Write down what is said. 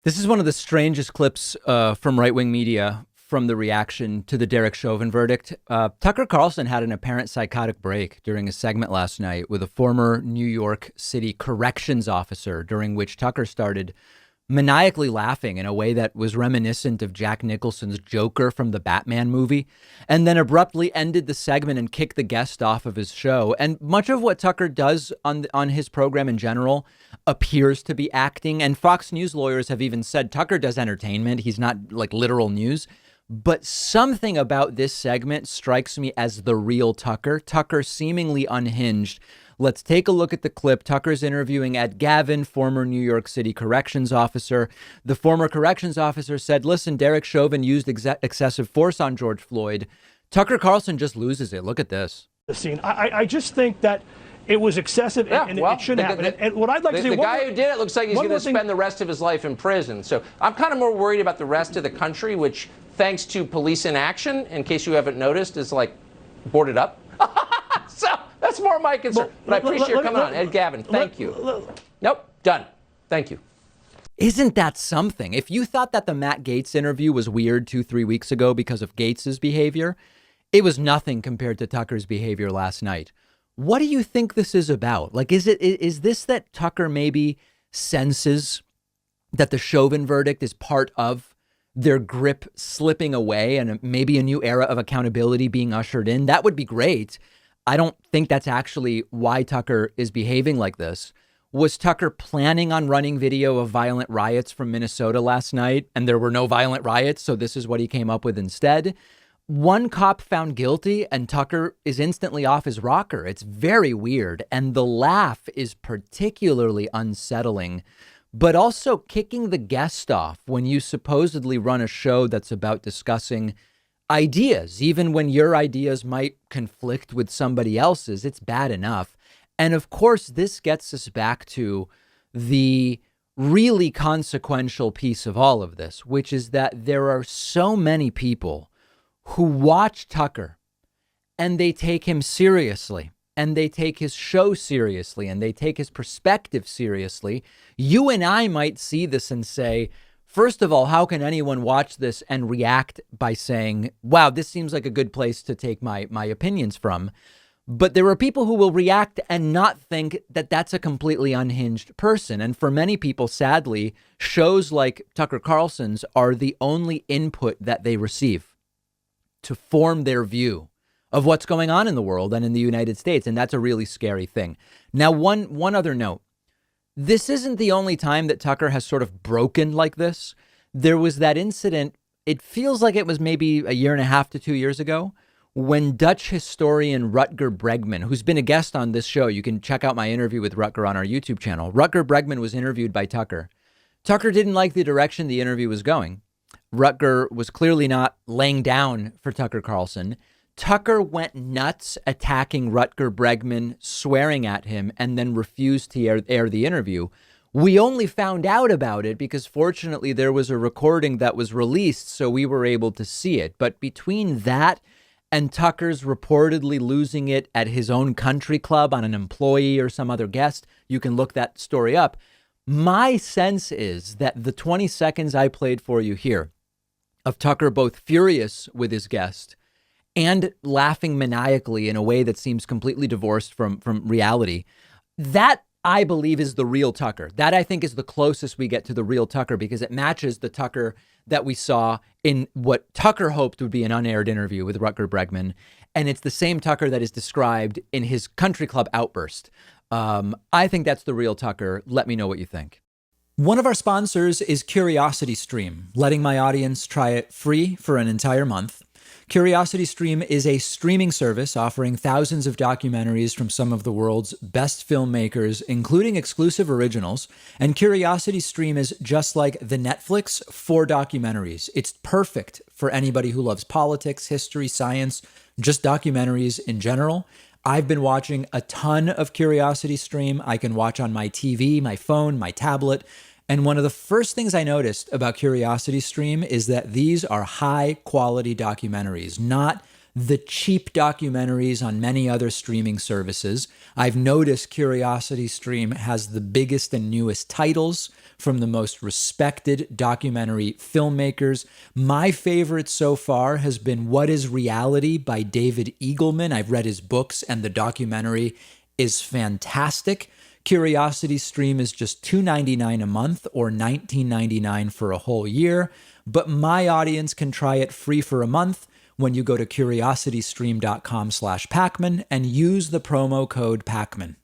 This is one of the strangest clips from right-wing media from the reaction to the Derek Chauvin verdict. Tucker Carlson had an apparent psychotic break during a segment last night with a former New York City corrections officer, during which Tucker started maniacally laughing in a way that was reminiscent of Jack Nicholson's Joker from the Batman movie, and then abruptly ended the segment and kicked the guest off of his show. And much of what Tucker does on his program in general appears to be acting. And Fox News lawyers have even said Tucker does entertainment. He's not like literal news. But something about this segment strikes me as the real Tucker. Tucker seemingly unhinged. Let's take a look at the clip. Tucker's interviewing Ed Gavin, former New York City corrections officer. The former corrections officer said, listen, Derek Chauvin used excessive force on George Floyd. Tucker Carlson just loses it. Look at this. The scene. I just think that it was excessive and it shouldn't happen. And what I'd like to say, the guy who did it looks like he's going to spend the rest of his life in prison. So I'm kind of more worried about the rest of the country, which, thanks to police inaction, in case you haven't noticed, is like boarded up. So that's more my concern. But I appreciate you coming on. Ed Gavin, thank you. Nope, done. Thank you. Isn't that something? If you thought that the Matt Gaetz interview was weird 2-3 weeks ago because of Gaetz's behavior, it was nothing compared to Tucker's behavior last night. What do you think this is about? Like, is this that Tucker maybe senses that the Chauvin verdict is part of their grip slipping away and maybe a new era of accountability being ushered in? That would be great. I don't think that's actually why Tucker is behaving like this. Was Tucker planning on running video of violent riots from Minnesota last night and there were no violent riots, so this is what he came up with instead? One cop found guilty and Tucker is instantly off his rocker. It's very weird. And the laugh is particularly unsettling, but also kicking the guest off when you supposedly run a show that's about discussing ideas, even when your ideas might conflict with somebody else's. It's bad enough. And of course, this gets us back to the really consequential piece of all of this, which is that there are so many people who watch Tucker and they take him seriously and they take his show seriously and they take his perspective seriously. You and I might see this and say, first of all, how can anyone watch this and react by saying, wow, this seems like a good place to take my opinions from? But there are people who will react and not think that that's a completely unhinged person. And for many people, sadly, shows like Tucker Carlson's are the only input that they receive to form their view of what's going on in the world and in the United States. And that's a really scary thing. Now, one other note. This isn't the only time that Tucker has sort of broken like this. There was that incident, it feels like it was maybe a year and a half to 2 years ago, when Dutch historian Rutger Bregman, who's been a guest on this show, you can check out my interview with Rutger on our YouTube channel. Rutger Bregman was interviewed by Tucker. Tucker didn't like the direction the interview was going. Rutger was clearly not laying down for Tucker Carlson. Tucker went nuts attacking Rutger Bregman, swearing at him, and then refused to air the interview. We only found out about it because fortunately there was a recording that was released, so we were able to see it. But between that and Tucker's reportedly losing it at his own country club on an employee or some other guest, you can look that story up. My sense is that the 20 seconds I played for you here of Tucker both furious with his guest and laughing maniacally in a way that seems completely divorced from reality, that I believe is the real Tucker. That I think is the closest we get to the real Tucker because it matches the Tucker that we saw in what Tucker hoped would be an unaired interview with Rutger Bregman. And it's the same Tucker that is described in his country club outburst. I think that's the real Tucker. Let me know what you think. One of our sponsors is CuriosityStream, letting my audience try it free for an entire month. CuriosityStream is a streaming service offering thousands of documentaries from some of the world's best filmmakers, including exclusive originals. And CuriosityStream is just like the Netflix for documentaries. It's perfect for anybody who loves politics, history, science, just documentaries in general. I've been watching a ton of CuriosityStream. I can watch on my TV, my phone, my tablet. And one of the first things I noticed about CuriosityStream is that these are high quality documentaries, not the cheap documentaries on many other streaming services. I've noticed CuriosityStream has the biggest and newest titles from the most respected documentary filmmakers. My favorite so far has been What is Reality by David Eagleman. I've read his books and the documentary is fantastic. CuriosityStream is just $2.99 a month or $19.99 for a whole year, but my audience can try it free for a month when you go to curiositystream.com/Pakman and use the promo code Pakman.